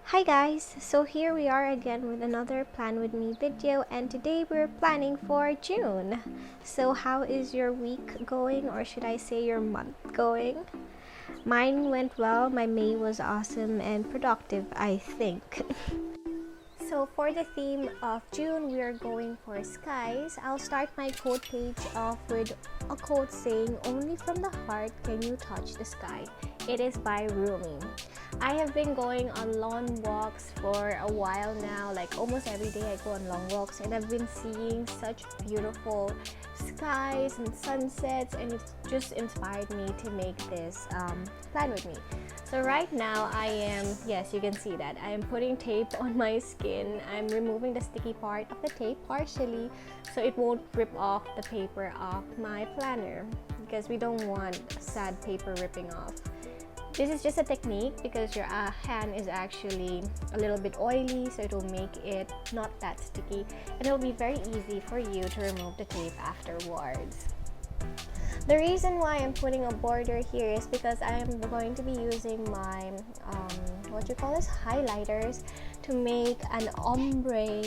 Hi guys, so here we are again with another Plan With Me video, and today we're planning for June. So how is your week going, or should I say your month going? Mine went well. My May was awesome and productive, I think. So for the theme of June, we are going for skies. I'll start my quote page off with a quote saying, "Only from the heart can you touch the sky." It is by Rumi. I have been going on long walks for a while now, like almost every day I go on long walks, and I've been seeing such beautiful skies and sunsets, and it just inspired me to make this plan with me. So right now I am, yes, you can see that I am putting tape on my skin. I'm removing the sticky part of the tape partially so it won't rip off the paper off my planner, because we don't want sad paper ripping off. This is just a technique because your hand is actually a little bit oily, so it will make it not that sticky, and it will be very easy for you to remove the tape afterwards. The reason why I'm putting a border here is because I am going to be using my highlighters to make an ombre,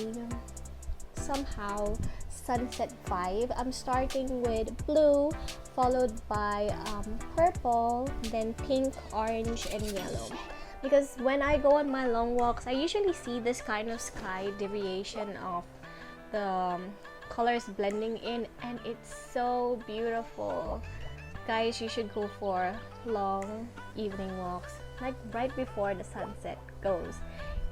somehow sunset vibe. I'm starting with blue, followed by purple, then pink, orange, and yellow. Because when I go on my long walks, I usually see this kind of sky deviation of the colors blending in, and it's so beautiful. Guys, you should go for long evening walks, like right before the sunset goes.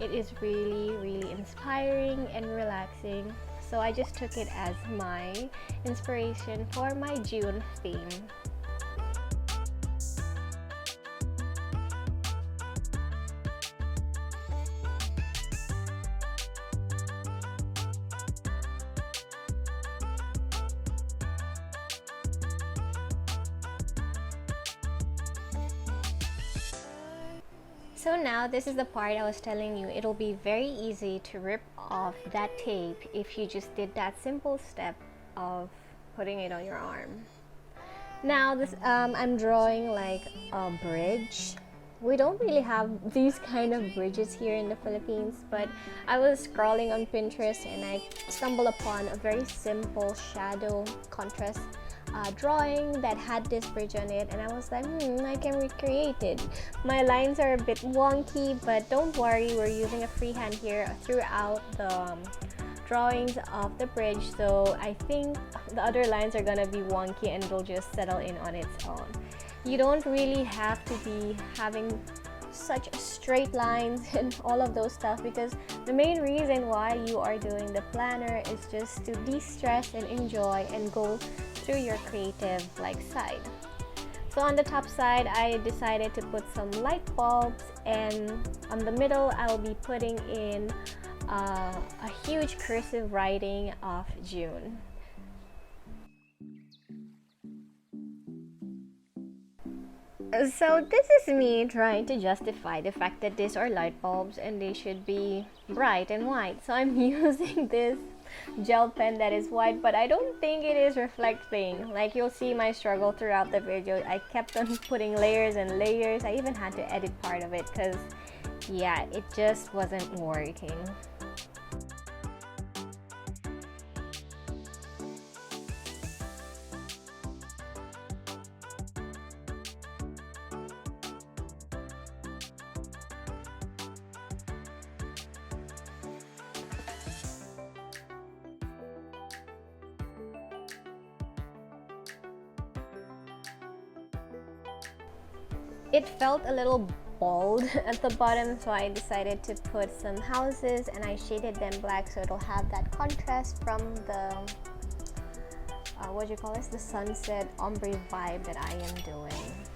It is really inspiring and relaxing. So I just took it as my inspiration for my June theme. So now this is the part I was telling you. It'll be very easy to rip off that tape if you just did that simple step of putting it on your arm. Now this I'm drawing like a bridge. We don't really have these kind of bridges here in the Philippines, but I was scrolling on Pinterest and I stumbled upon a very simple shadow contrast drawing that had this bridge on it, and I was like, I can recreate it. My lines are a bit wonky, but don't worry, we're using a freehand here throughout the drawings of the bridge, so I think the other lines are gonna be wonky and it'll just settle in on its own. You don't really have to be having such straight lines and all of those stuff, because the main reason why you are doing the planner is just to de-stress and enjoy and go through your creative side. So on the top side, I decided to put some light bulbs, and on the middle I'll be putting in a huge cursive writing of June. So this is me trying to justify the fact that these are light bulbs and they should be bright and white. So I'm using this gel pen that is white, but I don't think it is reflecting. Like, you'll see my struggle throughout the video. I kept on putting layers and layers. I even had to edit part of it because, yeah, it just wasn't working. It felt a little bold at the bottom, so I decided to put some houses and I shaded them black so it'll have that contrast from the the sunset ombre vibe that I am doing.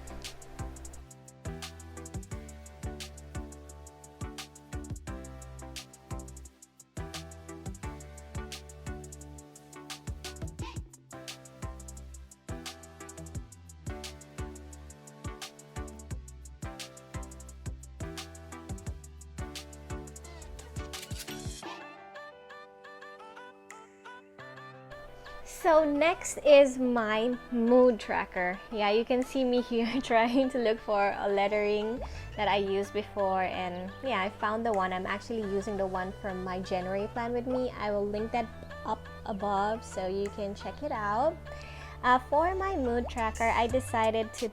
So next is my mood tracker. Yeah, you can see me here trying to look for a lettering that I used before, and yeah, I found the one. I'm actually using the one from my January plan with me. I will link that up above so you can check it out. For my mood tracker, I decided to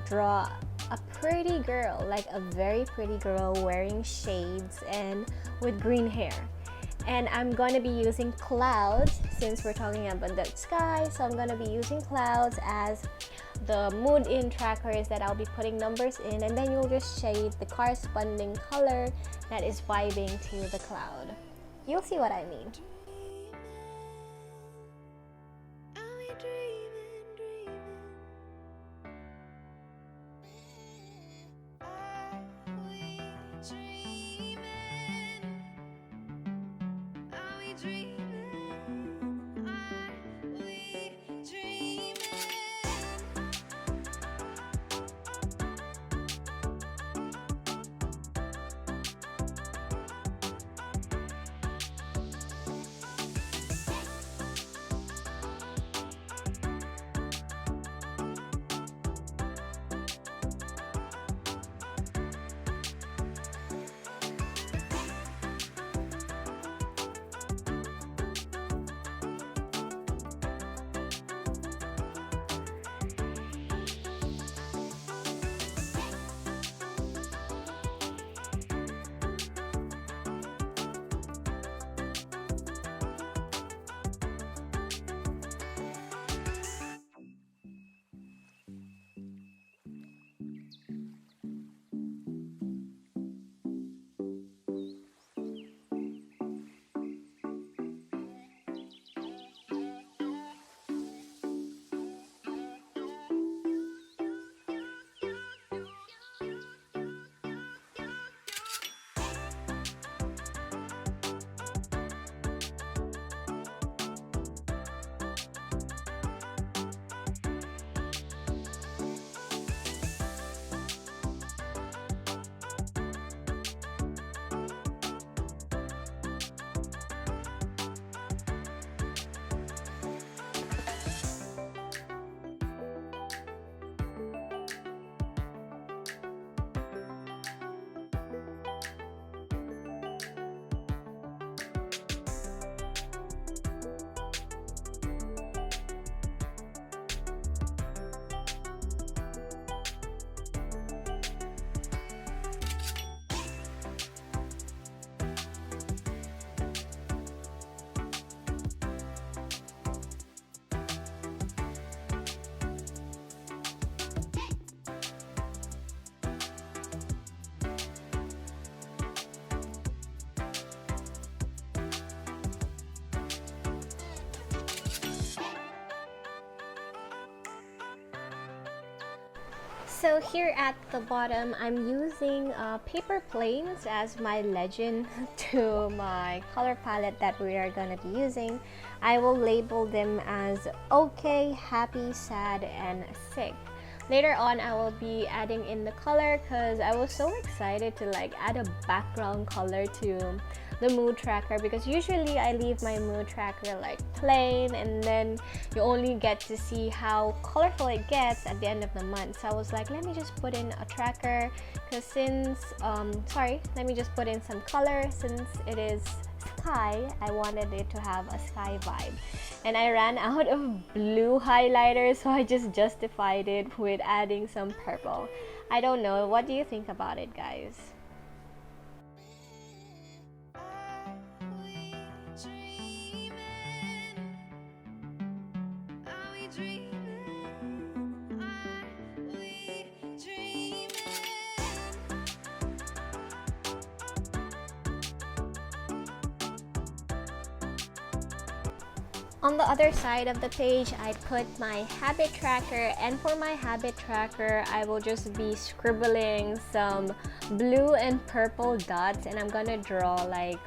draw a pretty girl, like a very pretty girl wearing shades and with green hair. And I'm gonna be using clouds since we're talking about the sky, so I'm gonna be using clouds as the mood in trackers that I'll be putting numbers in, and then you'll just shade the corresponding color that is vibing to the cloud. You'll see what I mean. So here at the bottom, I'm using paper planes as my legend to my color palette that we are going to be using. I will label them as okay, happy, sad, and sick. Later on, I will be adding in the color because I was so excited to like add a background color to the mood tracker, because usually I leave my mood tracker like plain and then you only get to see how colorful it gets at the end of the month. So I was like, let me just put in a tracker because let me just put in some color since it is sky. I wanted it to have a sky vibe, and I ran out of blue highlighter, so I just justified it with adding some purple. I don't know, what do you think about it, guys? On the other side of the page, I put my habit tracker, and for my habit tracker, I will just be scribbling some blue and purple dots, and I'm gonna draw like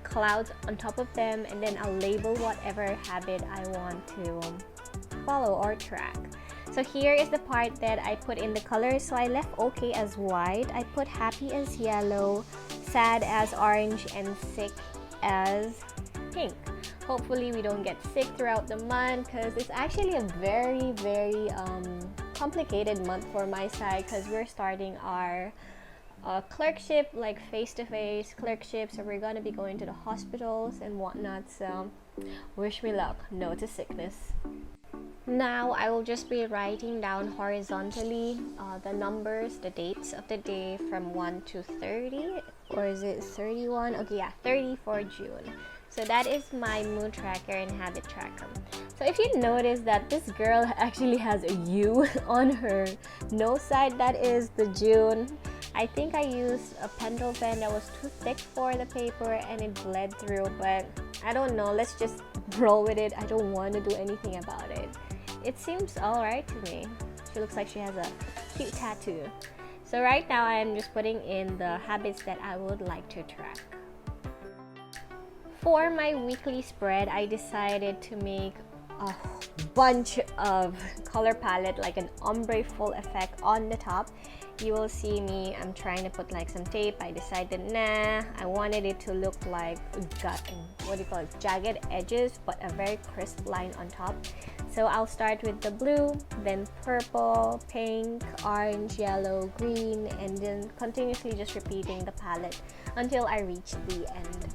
clouds on top of them, and then I'll label whatever habit I want to follow or track. So here is the part that I put in the colors. So I left okay as white, I put happy as yellow, sad as orange, and sick as pink. Hopefully we don't get sick throughout the month, because it's actually a very complicated month for my side, because we're starting our clerkship, like face-to-face clerkship, so we're gonna be going to the hospitals and whatnot. So wish me luck, no to sickness. Now I will just be writing down horizontally the numbers, the dates of the day from 1 to 30, or is it 31? Okay, yeah, 30 for June. So that is my moon tracker and habit tracker. So if you notice that this girl actually has a U on her nose side, that is the June. I think I used a pencil pen that was too thick for the paper and it bled through, but I don't know, let's just roll with it. I don't want to do anything about it. It seems alright to me. She looks like she has a cute tattoo. So right now I'm just putting in the habits that I would like to track. For my weekly spread, I decided to make a bunch of color palette, like an ombre full effect on the top. You will see me, I'm trying to put like some tape. I decided nah, I wanted it to look like jagged edges, but a very crisp line on top. So I'll start with the blue, then purple, pink, orange, yellow, green, and then continuously just repeating the palette until I reach the end.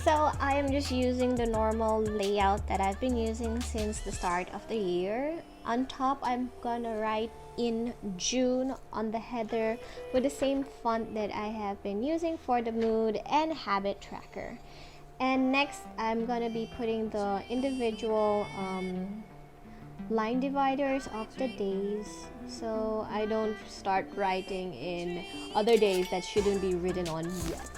So I am just using the normal layout that I've been using since the start of the year. On top, I'm gonna write in June on the header with the same font that I have been using for the mood and habit tracker. And next, I'm gonna be putting the individual line dividers of the days, so I don't start writing in other days that shouldn't be written on yet.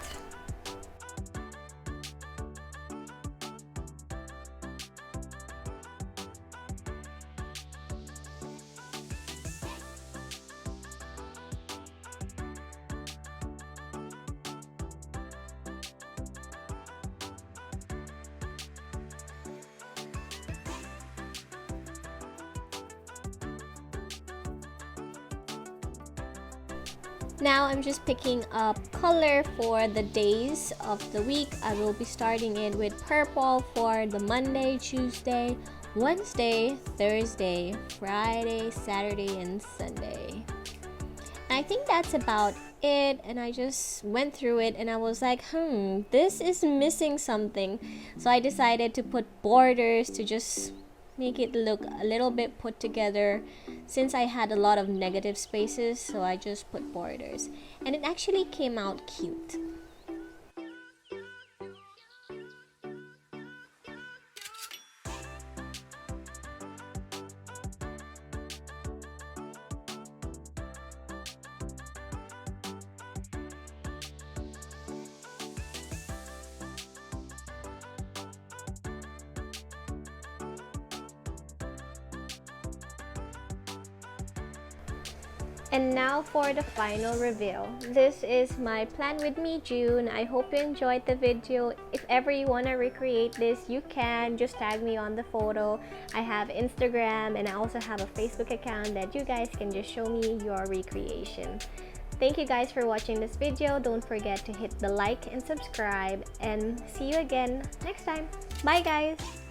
Now I'm just picking up color for the days of the week. I will be starting it with purple for the Monday, Tuesday, Wednesday, Thursday, Friday, Saturday, and Sunday. And I think that's about it, and I just went through it and I was like, this is missing something. So I decided to put borders to just make it look a little bit put together, since I had a lot of negative spaces, so I just put borders and it actually came out cute. And now for the final reveal. This is my plan with me June. I hope you enjoyed the video. If ever you want to recreate this, you can just tag me on the photo. I have Instagram and I also have a Facebook account that you guys can just show me your recreation. Thank you guys for watching this video. Don't forget to hit the like and subscribe, and see you again next time. Bye guys!